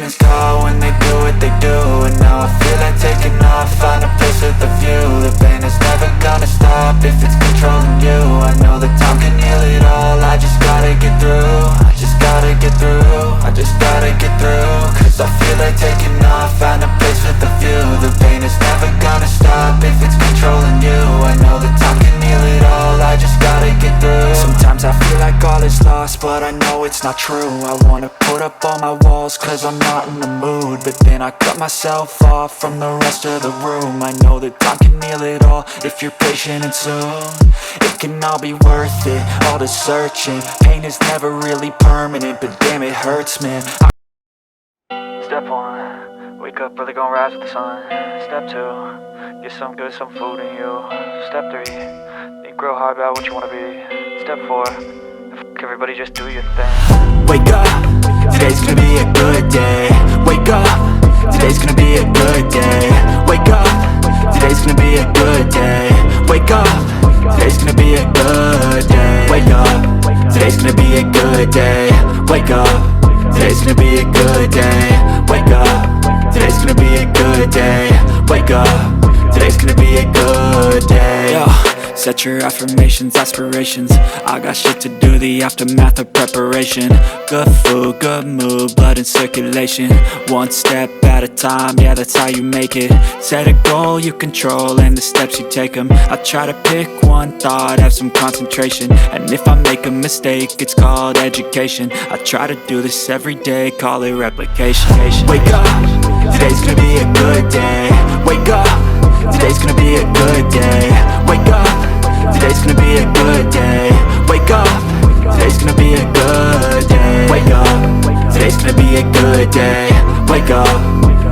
standing tall when they do what they do. And now I feel like taking off, find a place with a view. The pain is never gonna stop if it's controlling you. I know that time can heal it all, I just gotta get through. I just gotta get through, I just gotta get through. Cause I feel like taking off, find a place with a view. The pain is never gonna stop if it's controlling you. I know that time can heal it all, I just gotta get through. Sometimes I feel like all is lost, but I know it's not true. I wanna put up all my walls cause I'm not in the mood, but then I cut myself off from the rest of the room. I know that time can heal it all if you're patient, and soon it can all be worth it, all the searching. Pain is never really permanent, but damn it hurts, man. Step 1, wake up early, gon' rise with the sun. Step 2, get some good, some food in you. Step 3, think real hard about what you wanna be. Step 4, everybody just do your thing. Wake up, today's gonna be a good day. Wake up, today's gonna be a good day. Wake up, today's gonna be a good day. Wake up, today's gonna be a good day. Wake up, today's gonna be a good day. Wake up, today's gonna be a good day. Wake up, today's gonna be a good day. Wake up, today's gonna be a good day. Yo. Set your affirmations, aspirations. I got shit to do, the aftermath of preparation. Good food, good mood, blood in circulation. One step at a time, yeah, that's how you make it. Set a goal you control and the steps you take them. I try to pick one thought, have some concentration. And if I make a mistake, it's called education. I try to do this every day, call it replication. Wake up, today's gonna be a good day. Wake up, today's gonna be a good day. Wake up, today's gonna be a good day. Wake up, today's gonna be a good day. Wake up, today's gonna be a good day. Wake up,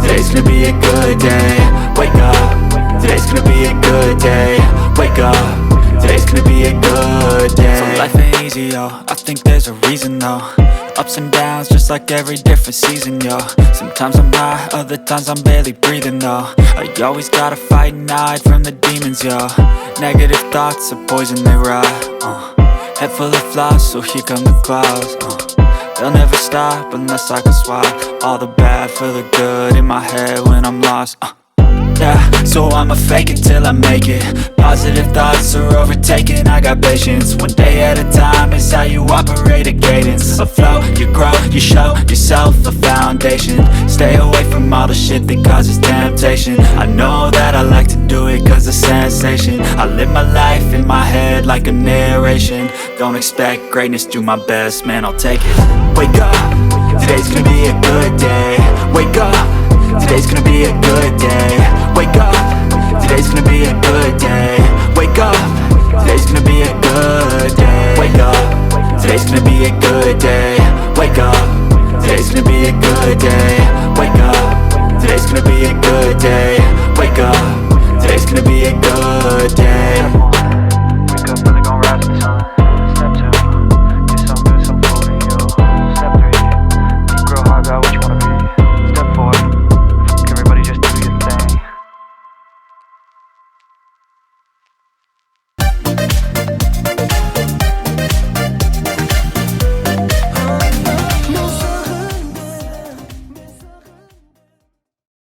today's gonna be a good day. Wake up, today's gonna be a good day. Wake up, today's gonna be a good day. So life ain't easy, yo, I think there's a reason though. Ups and downs, just like every different season, yo. Sometimes I'm high, other times I'm barely breathing, though. I always gotta fight and hide from the demons, yo. Negative thoughts are poison, they rot. Head full of flies, so here come the clouds. They'll never stop unless I can swap all the bad for the good in my head when I'm lost. Yeah, so I'ma fake it till I make it. Positive thoughts are overtaken, I got patience. One day at a time is how you operate a cadence. A flow, you grow, you show yourself a foundation. Stay away from all the shit that causes temptation. I know that I like to do it cause it's sensation. I live my life in my head like a narration. Don't expect greatness, do my best, man, I'll take it. Wake up, today's gonna be a good day. Wake up, today's gonna be a good day. Wake up, today's gonna be a good day. Wake up, today's gonna be a good day. Wake up, today's gonna be a good day. Wake up, today's gonna be a good day. Wake up.